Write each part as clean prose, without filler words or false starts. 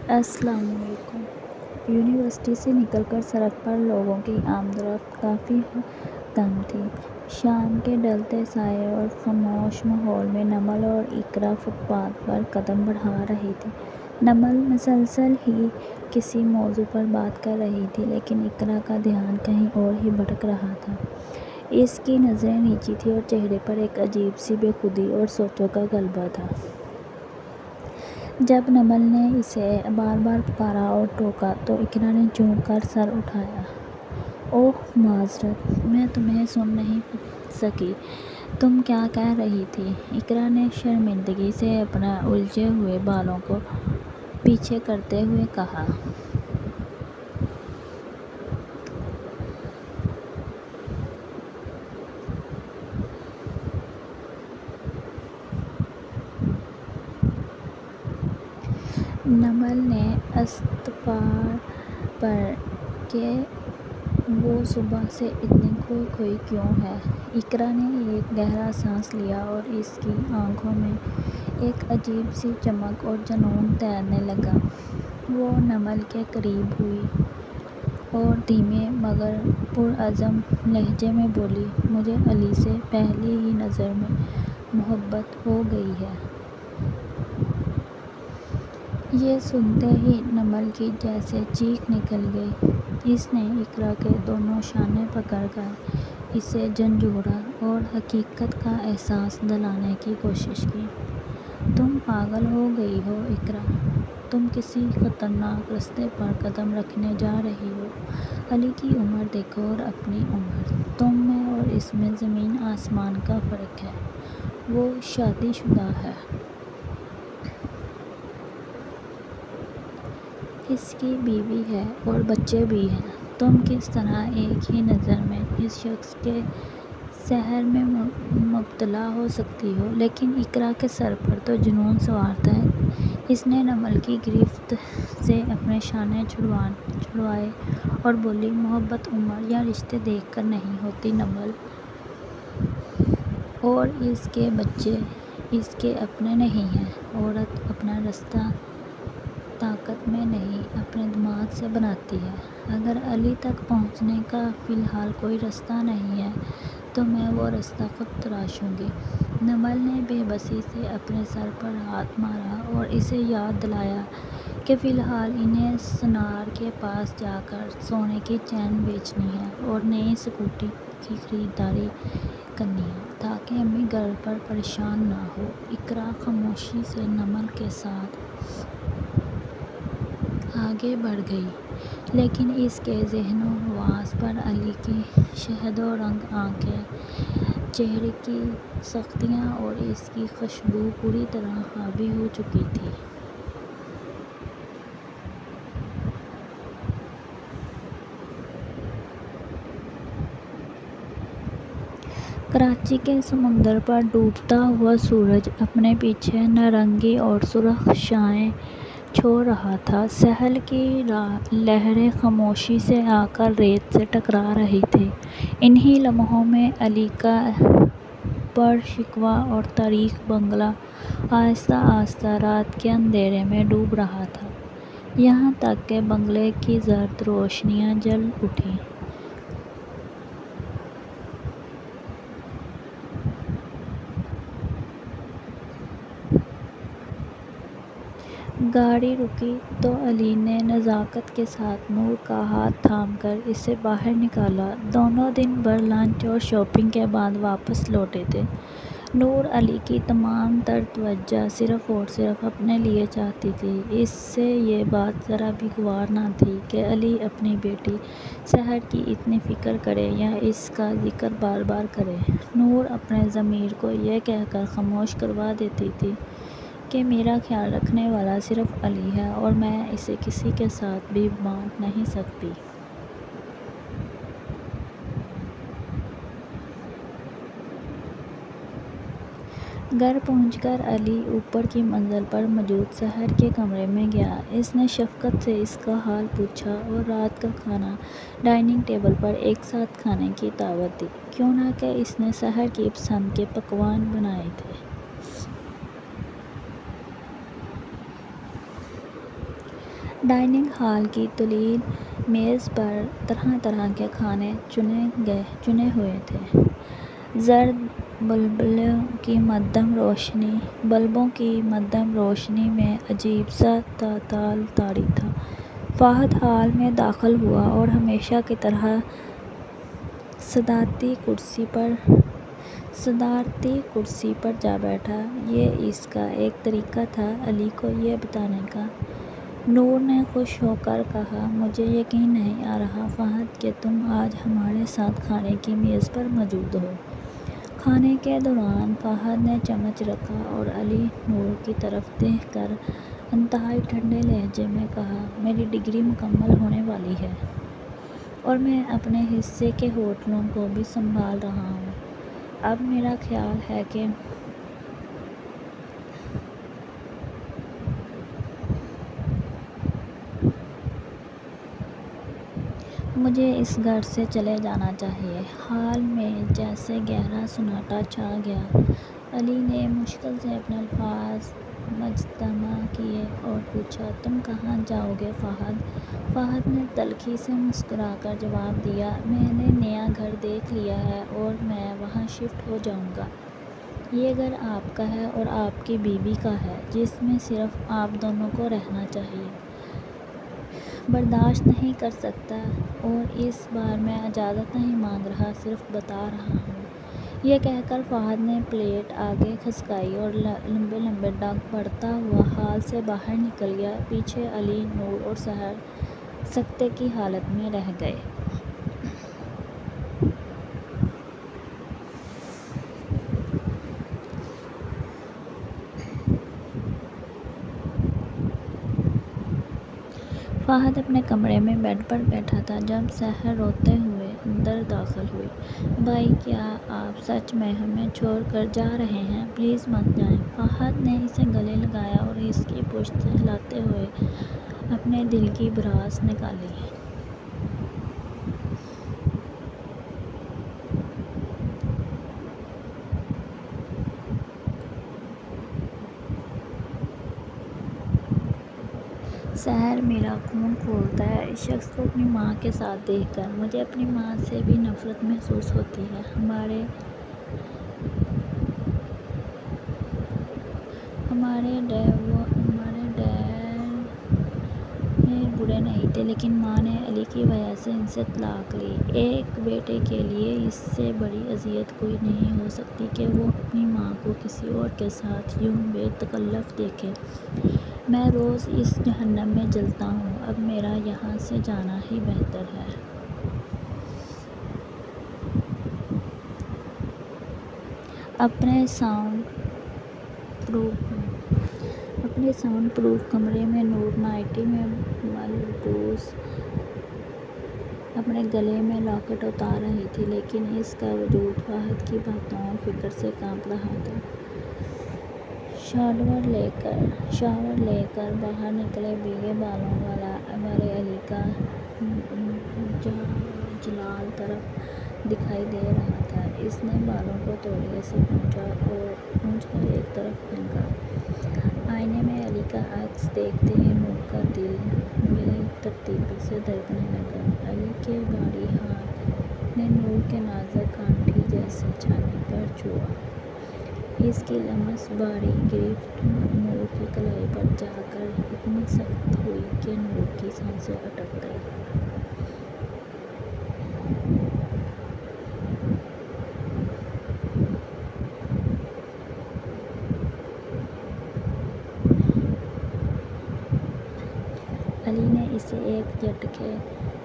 السلام علیکم۔ یونیورسٹی سے نکل کر سڑک پر لوگوں کی آمد و رفت کافی کم تھی۔ شام کے ڈھلتے سائے اور خاموش ماحول میں نمل اور اقرا فٹ پاتھ پر قدم بڑھا رہی تھی۔ نمل مسلسل ہی کسی موضوع پر بات کر رہی تھی، لیکن اقرا کا دھیان کہیں اور ہی بھٹک رہا تھا۔ اس کی نظریں نیچی تھیں اور چہرے پر ایک عجیب سی بے خودی اور سوچوں کا غلبہ تھا۔ جب نمل نے اسے بار بار پکارا اور ٹوکا تو اقرا نے چونک کر سر اٹھایا۔ اوہ معذرت، میں تمہیں سن نہیں سکی۔ تم کیا کہہ رہی تھی؟ اقرا نے شرمندگی سے اپنے الجھے ہوئے بالوں کو پیچھے کرتے ہوئے کہا۔ نمل نے استفسار پر کہ وہ صبح سے اتنی کھوئی کھوئی کیوں ہے؟ اقرا نے ایک گہرا سانس لیا اور اس کی آنکھوں میں ایک عجیب سی چمک اور جنون تیرنے لگا۔ وہ نمل کے قریب ہوئی اور دھیمے مگر پرعزم لہجے میں بولی، مجھے علی سے پہلی ہی نظر میں محبت ہو گئی ہے۔ یہ سنتے ہی نمل کی جیسے چیخ نکل گئی۔ اس نے اقرا کے دونوں شانے پکڑ کر اسے جھنجھوڑا اور حقیقت کا احساس دلانے کی کوشش کی۔ تم پاگل ہو گئی ہو اقرا، تم کسی خطرناک راستے پر قدم رکھنے جا رہی ہو۔ علی کی عمر دیکھو اور اپنی عمر، تم میں اور اس میں زمین آسمان کا فرق ہے۔ وہ شادی شدہ ہے۔ اس کی بیوی ہے اور بچے بھی ہیں۔ تم کس طرح ایک ہی نظر میں اس شخص کے سحر میں مبتلا ہو سکتی ہو؟ لیکن اقرا کے سر پر تو جنون سوار تھا۔ اس نے نمل کی گرفت سے اپنے شانے چھڑوائے اور بولی، محبت عمر یا رشتے دیکھ کر نہیں ہوتی نمل، اور اس کے بچے اس کے اپنے نہیں ہیں۔ عورت اپنا رشتہ طاقت میں نہیں، اپنے دماغ سے بناتی ہے۔ اگر علی تک پہنچنے کا فی الحال کوئی راستہ نہیں ہے تو میں وہ راستہ خود تراشوں گی۔ نمل نے بے بسی سے اپنے سر پر ہاتھ مارا اور اسے یاد دلایا کہ فی الحال انہیں سنار کے پاس جا کر سونے کی چین بیچنی ہے اور نئی اسکوٹی کی خریداری کرنی ہے تاکہ امی گھر پر پریشان نہ ہوں۔ اقرا خاموشی سے نمل کے ساتھ آگے بڑھ گئی، لیکن اس کے ذہن و حواس پر علی کی شہد و رنگ آنکھیں، چہرے کی سختیاں اور اس کی خوشبو پوری طرح حاوی ہو چکی تھیں۔ کراچی کے سمندر پر ڈوبتا ہوا سورج اپنے پیچھے نارنگی اور سرخ شعاعیں چھوڑ رہا تھا۔ ساحل کی لہریں خاموشی سے آ کر ریت سے ٹکرا رہی تھیں۔ انہی لمحوں میں علی کا پرشکوہ اور تاریک بنگلہ آہستہ آہستہ رات کے اندھیرے میں ڈوب رہا تھا، یہاں تک کہ بنگلے کی زرد روشنیاں جل اٹھیں۔ گاڑی رکی تو علی نے نزاکت کے ساتھ نور کا ہاتھ تھام کر اسے باہر نکالا۔ دونوں دن بھر لنچ اور شاپنگ کے بعد واپس لوٹے تھے۔ نور علی کی تمام تر توجہ صرف اور صرف اپنے لیے چاہتی تھی۔ اس سے یہ بات ذرا بھی گوار نہ تھی کہ علی اپنی بیٹی سحر کی اتنی فکر کرے یا اس کا ذکر بار بار کرے۔ نور اپنے ضمیر کو یہ کہہ کر خاموش کروا دیتی تھی کہ میرا خیال رکھنے والا صرف علی ہے اور میں اسے کسی کے ساتھ بھی بانٹ نہیں سکتی۔ گھر پہنچ کر علی اوپر کی منزل پر موجود سحر کے کمرے میں گیا۔ اس نے شفقت سے اس کا حال پوچھا اور رات کا کھانا ڈائننگ ٹیبل پر ایک ساتھ کھانے کی دعوت دی، کیوں نہ کہ اس نے سحر کی پسند کے پکوان بنائے تھے۔ ڈائننگ ہال کی طویل میز پر طرح طرح کے کھانے چنے ہوئے تھے۔ زرد بلبوں کی مدھم روشنی میں عجیب سا تعطیل طاری تھا۔ فہد ہال میں داخل ہوا اور ہمیشہ کی طرح صدارتی کرسی پر جا بیٹھا۔ یہ اس کا ایک طریقہ تھا علی کو یہ بتانے کا۔ نور نے خوش ہو کر کہا، مجھے یقین نہیں آ رہا فہد کہ تم آج ہمارے ساتھ کھانے کی میز پر موجود ہو۔ کھانے کے دوران فہد نے چمچ رکھا اور علی نور کی طرف دیکھ کر انتہائی ٹھنڈے لہجے میں کہا، میری ڈگری مکمل ہونے والی ہے اور میں اپنے حصے کے ہوٹلوں کو بھی سنبھال رہا ہوں۔ اب میرا خیال ہے کہ مجھے اس گھر سے چلے جانا چاہیے۔ ہال میں جیسے گہرا سناٹا چھا گیا۔ علی نے مشکل سے اپنے الفاظ مجتمع کیے اور پوچھا، تم کہاں جاؤ گے فہد؟ فہد نے تلخی سے مسکرا کر جواب دیا، میں نے نیا گھر دیکھ لیا ہے اور میں وہاں شفٹ ہو جاؤں گا۔ یہ گھر آپ کا ہے اور آپ کی بیوی کا ہے، جس میں صرف آپ دونوں کو رہنا چاہیے۔ برداشت نہیں کر سکتا اور اس بار میں اجازت نہیں مانگ رہا، صرف بتا رہا ہوں۔ یہ کہہ کر فہد نے پلیٹ آگے کھسکائی اور لمبے لمبے ڈگ بڑھتا ہوا ہال سے باہر نکل گیا۔ پیچھے علی، نور اور سحر سکتے کی حالت میں رہ گئے۔ فہد اپنے کمرے میں بیڈ پر بیٹھا تھا جب سحر روتے ہوئے اندر داخل ہوئی۔ بھائی، کیا آپ سچ میں ہمیں چھوڑ کر جا رہے ہیں؟ پلیز مت جائیں۔ فہد نے اسے گلے لگایا اور اس کی پشت ہلاتے ہوئے اپنے دل کی بھڑاس نکالی۔ سحر، میرا خون کھولتا ہے اس شخص کو اپنی ماں کے ساتھ دیکھ کر۔ مجھے اپنی ماں سے بھی نفرت محسوس ہوتی ہے۔ ہمارے ڈیڈ برے نہیں تھے، لیکن ماں نے علی کی وجہ سے ان سے طلاق لی۔ ایک بیٹے کے لیے اس سے بڑی اذیت کوئی نہیں ہو سکتی کہ وہ اپنی ماں کو کسی اور کے ساتھ یوں بے تکلف دیکھے۔ میں روز اس جہنم میں جلتا ہوں۔ اب میرا یہاں سے جانا ہی بہتر ہے۔ اپنے ساؤنڈ پروف کمرے میں نور نائٹی میں ملبوس اپنے گلے میں لاکٹ اتار رہی تھی، لیکن اس کا وجود فہد کی باتوں اور فکر سے کانپ رہا تھا۔ شاور لے کر باہر نکلے بھیگے بالوں والے علی کا جلال طرف دکھائی دے رہا تھا۔ اس نے بالوں کو تولیے سے پونچھ کر ایک طرف پھینکا۔ آئینے میں علی کا عکس دیکھتے ہی نور کا دل بے ترتیبی سے دھڑکنے لگا۔ علی کے بھاری ہاتھ نے نور کے نازک کانٹھی جیسی چھاتی پر چھوا۔ اس کی لمس بھاری گرفت نور کی کلائی پر جا کر اتنی سخت ہوئی کہ نور کی سانسیں اٹک گئیں۔ علی نے اسے ایک جھٹکے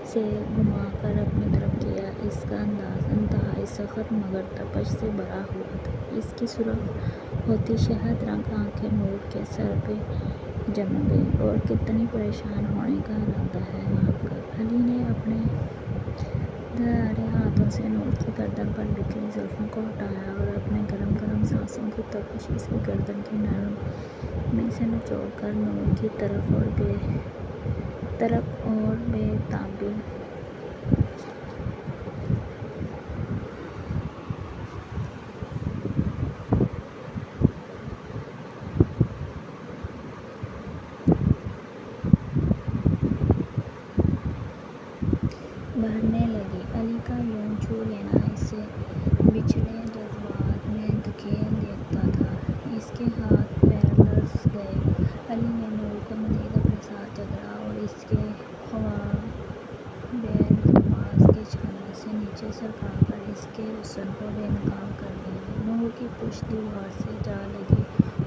سے گھما کر اپنی طرف کیا۔ اس کا انداز انتہائی سخت مگر تپش سے بھرا ہوا تھا۔ اس کی سرخ ہوتی شہد رنگ آنکھیں نور کے سر پہ جم گئیں۔ اور کتنی پریشان ہونے کا ارادہ ہے آپ کا؟ علی نے اپنے دھاڑے ہاتھوں سے نور کی گردن پر بکھری زلفوں کو ہٹایا اور اپنے گرم گرم سانسوں کی تپش اس کی گردن کی نرمی سے نچوڑ کر نور کی طرف اور بے تابی بڑھنے لگی۔ علی کا یوں چھو لینا اسے بچھڑے جذبات میں دھکیل دیتا تھا۔ اس کے ہاتھ پیر لرز گئے۔ علی نے نور کو مزید اپنے ساتھ جکڑا اور اس کے خوابیل الفاظ کے چھالے سے نیچے سرکا کر اس کے حسن کو بے نقاب کر دیا۔ نور کی پشت دیوار سے جا لگی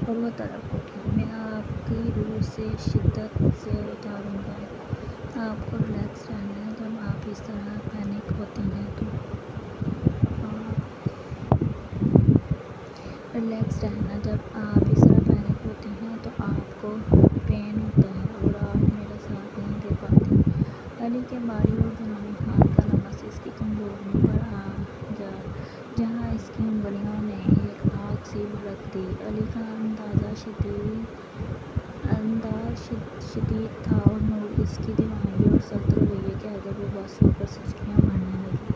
اور وہ تڑپ اٹھی۔ میں آپ کی روح سے شدت سے اتاروں گا۔ آپ کو ریلیکس رہنا ہے جب آپ اس طرح پینک ہوتی ہیں تو آپ کو پین ہوتا ہے اور آپ میرا ساتھ نہیں دے پاتی۔ علی کے باری اور جنوبی ہاتھ کا لمس اس کی کمزوریوں پر آ گیا جہاں اس کی انگلیوں نے ایک آگ سی بھڑک دی۔ علی کا انداز شدید تھا اور نور اس کی دیوانگی اور سخت رویے کے آگے بے بس ہو کر سسکیاں بھرنے لگی۔